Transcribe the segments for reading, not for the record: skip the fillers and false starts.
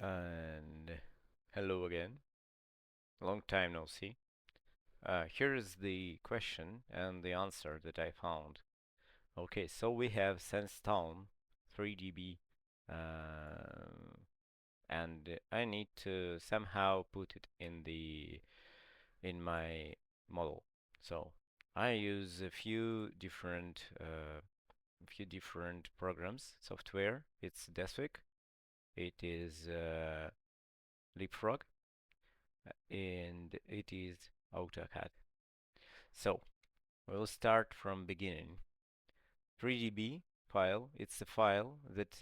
And hello again. Long time no see. Here is the question and the answer that I found. Okay, so we have sandstone 3db, and I need to somehow put it in my model. So I use a few different programs, software. It's Deswik. It is Leapfrog, and it is AutoCAD. So we'll start from beginning. 3db file, it's a file that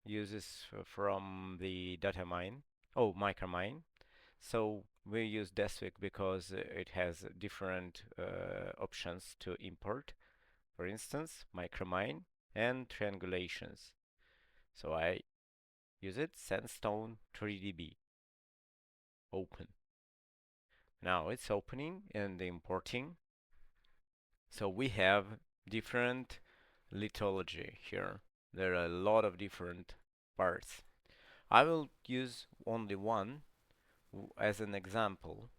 uses from the data mine, micromine. So we use Deswik because it has different options to import. For instance, micromine and triangulations. So I use it, sandstone 3db, open. Now it's opening and importing. So we have different lithology here. There are a lot of different parts. I will use only one as an example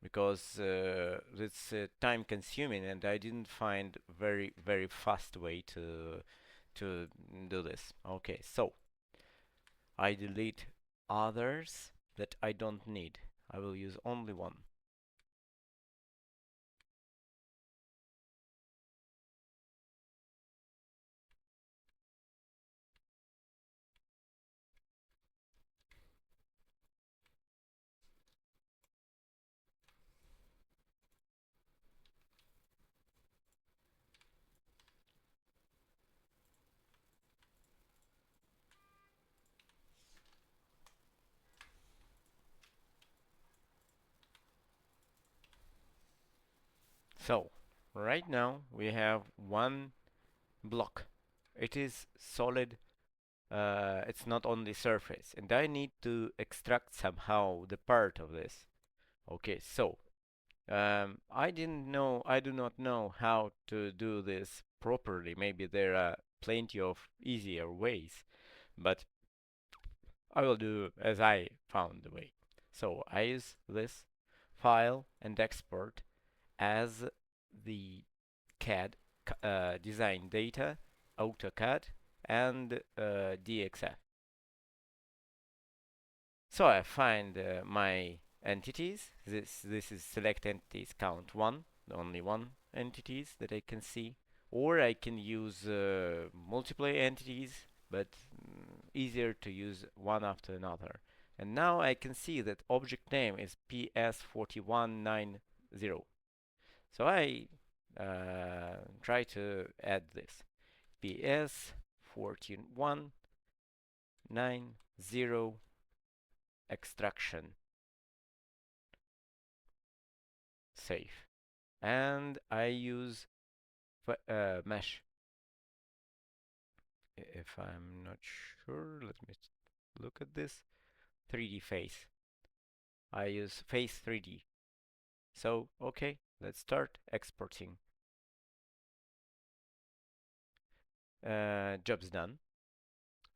because it's time consuming and I didn't find very fast way to do this. Okay, so I delete others that I don't need. I will use only one. So right now we have one block. It is solid. It's not on the surface, and I need to extract somehow the part of this. Okay, so I do not know how to do this properly. Maybe there are plenty of easier ways, but I will do as I found the way. So I use this file and export as the CAD design data, AutoCAD, and DXF. So I find my entities. This is select entities count one, only one entities that I can see, or I can use multiple entities, but easier to use one after another. And now I can see that object name is PS4190. So I try to add this PS4190 extraction, save, and I use mesh. If I'm not sure, let me look at this. 3D face. I use face 3D. So okay, let's start exporting. Job's done.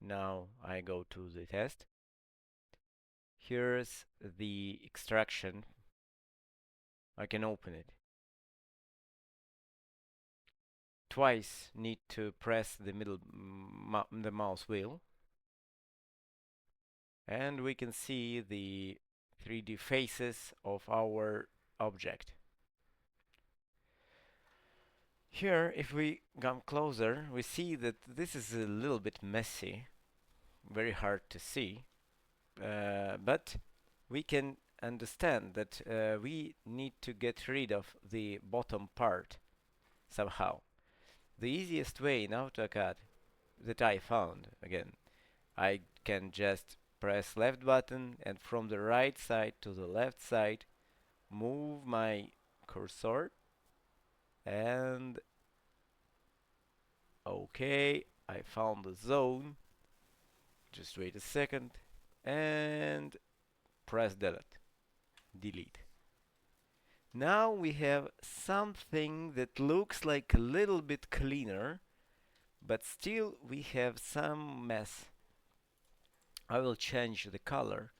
Now I go to the test. Here's the extraction. I can open it. Twice need to press the the mouse wheel, and we can see the 3D faces of our object. Here, if we come closer, we see that this is a little bit messy, very hard to see, but we can understand that we need to get rid of the bottom part somehow. The easiest way in AutoCAD that I found, again, I can just press left button and from the right side to the left side move my cursor, and okay, I found the zone. Just wait a second and press delete. Now we have something that looks like a little bit cleaner, but still we have some mess. I will change the color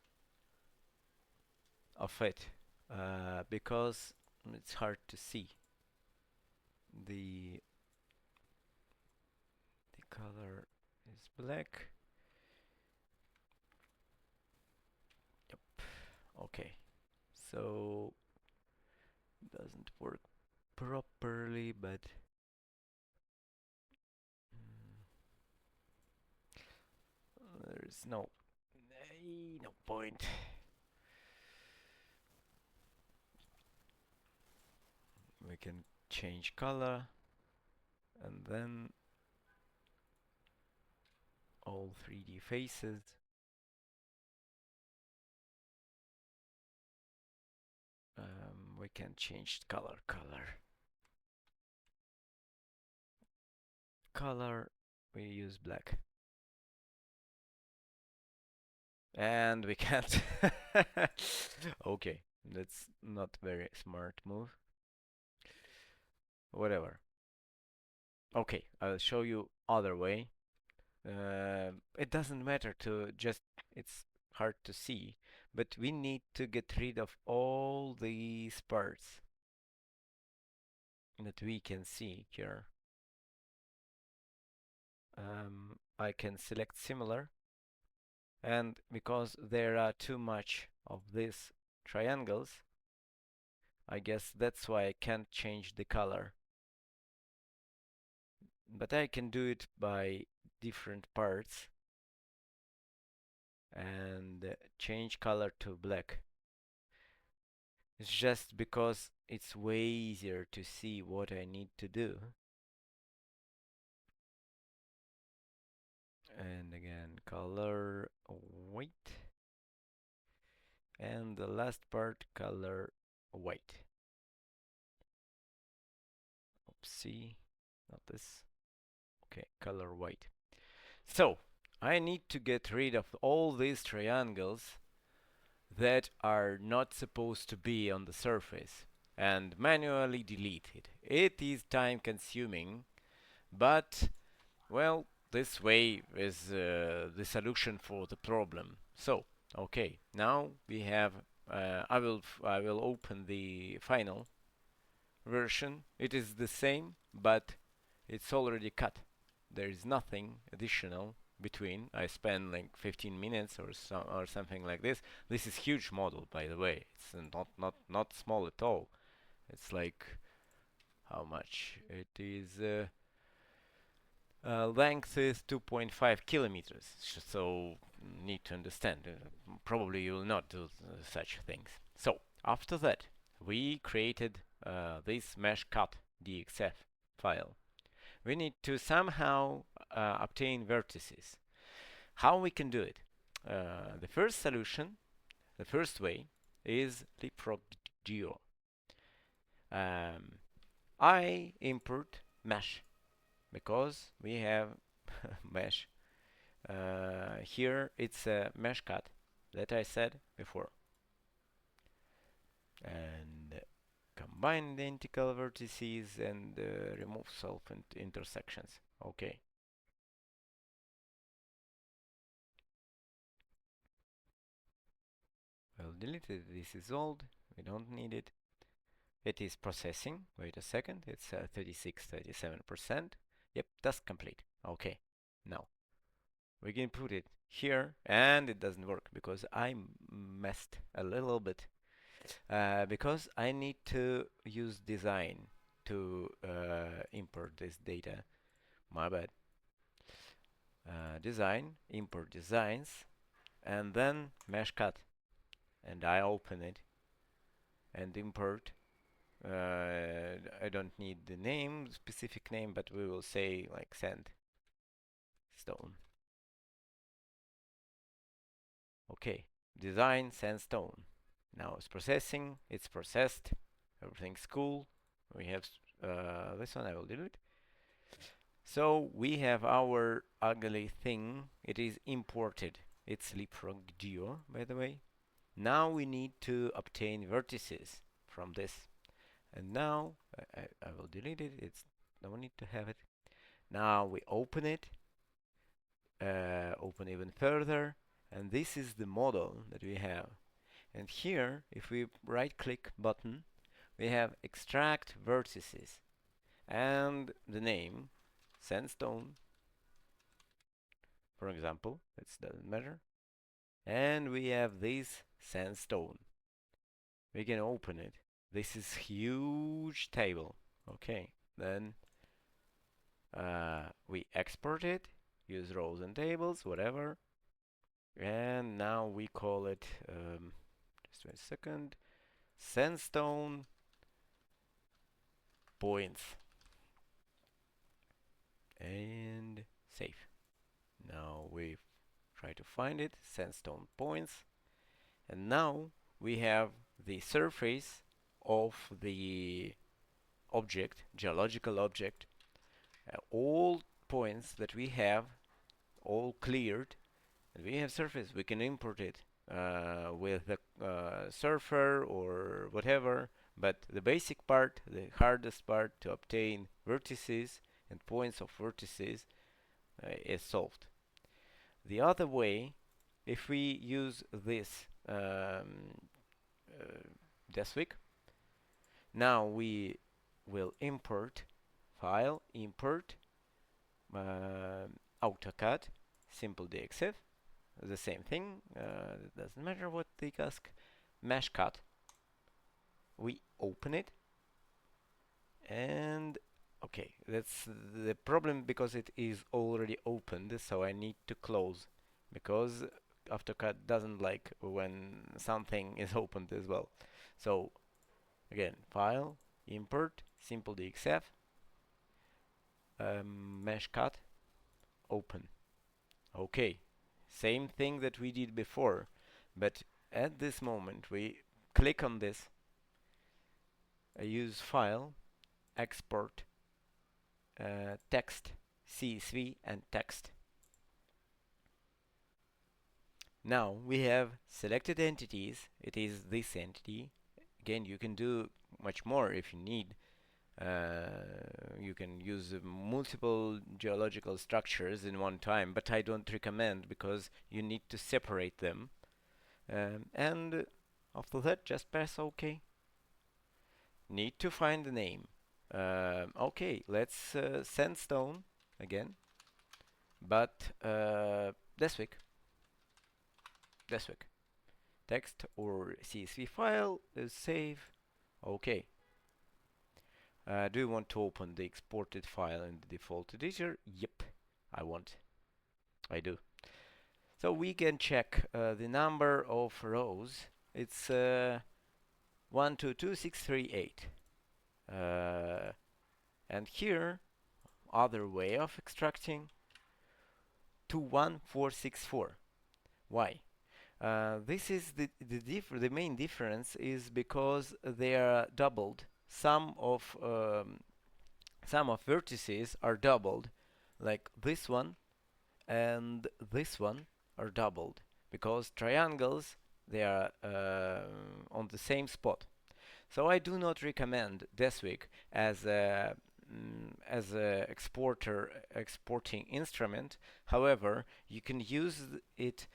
of it because it's hard to see. The color is black. Yep. Okay. So doesn't work properly, but there's no point. We can change color and then all 3D faces. We can change color. We use black, and we can't. Okay, that's not very smart move. Whatever. Okay, I'll show you other way. It doesn't matter to just, it's hard to see, but we need to get rid of all these parts that we can see here. I can select similar, and because there are too much of these triangles, I guess that's why I can't change the color. But I can do it by different parts and change color to black. It's just because it's way easier to see what I need to do. And again, color white. And the last part, color white. Oopsie, not this. Okay, color white. So, I need to get rid of all these triangles that are not supposed to be on the surface and manually delete it. It is time consuming, but well, this way is the solution for the problem. So, okay, now we have. I will open the final version. It is the same, but it's already cut. There is nothing additional between. I spend like 15 minutes or something like this. This is huge model, by the way. It's not small at all. It's like how much it is. Length is 2.5 kilometers. So need to understand. Probably you will not do such things. So after that, we created this mesh cut DXF file. We need to somehow obtain vertices. How we can do it? The first solution, the first way, is leapfrog geo. I import mesh because we have mesh. Here it's a mesh cut that I said before. And combine identical vertices and remove self intersections. Okay. Well, deleted. This is old. We don't need it. It is processing. Wait a second. It's 36, 37%. Yep, task complete. Okay. Now we can put it here, and it doesn't work because I messed a little bit. Because I need to use design to import this data. My bad. Design, import designs, and then mesh cut. And I open it and import. I don't need the name, specific name, but we will say like sandstone. Okay, design sandstone. Now it's processing, it's processed, everything's cool. We have this one, I will delete. So we have our ugly thing, it is imported. It's leapfrog geo, by the way. Now we need to obtain vertices from this. And now I will delete it. It's no need to have it. Now we open it, open even further, And this is the model that we have. And here, if we right click button, we have extract vertices and the name sandstone, for example. It doesn't matter. And we have this sandstone. We can open it. This is huge table. Okay, then we export it, use rows and tables, whatever. And now we call it, just wait a second, sandstone points. And save. Now we try to find it, sandstone points. And now we have the surface of the object, geological object. All points that we have, all cleared, and we have surface. We can import it with the surfer or whatever. But the basic part, the hardest part to obtain vertices and points of vertices is solved. The other way, if we use this Deswik, now we will import file, import AutoCAD, simple DXF, the same thing, it doesn't matter what they ask, mesh cut. We open it, and okay, that's the problem because it is already opened, so I need to close because AutoCAD doesn't like when something is opened as well. So again, file, import, simple DXF, mesh cut, open. Okay, same thing that we did before, but at this moment we click on this, use file, export, text, CSV and text. Now we have selected entities. It is this entity. Again, you can do much more if you need. You can use multiple geological structures in one time, but I don't recommend because you need to separate them. And after that, just press OK. Need to find the name. Okay, let's sandstone again, but Deswik. Text or CSV file is save. Okay. Do you want to open the exported file in the default editor? Yep, I want. I do. So we can check the number of rows. It's 1, 2, 2, 6, 3, 8. And here, other way of extracting 2, 1, 4, 6, 4. Why? This is the main difference is because they are doubled. Some of vertices are doubled, like this one and this one are doubled because triangles they are on the same spot. So I do not recommend Deswik as a exporting instrument. However, you can use it.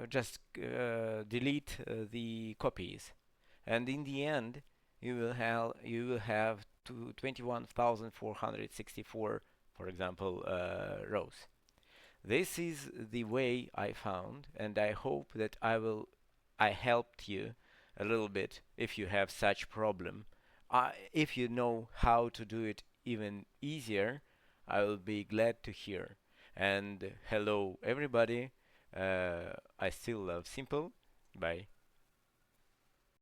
Just delete the copies, and in the end, you will have 21,464, for example, rows. This is the way I found, and I hope that I helped you a little bit if you have such problem. If you know how to do it even easier, I will be glad to hear. And hello everybody. I still love simple. Bye.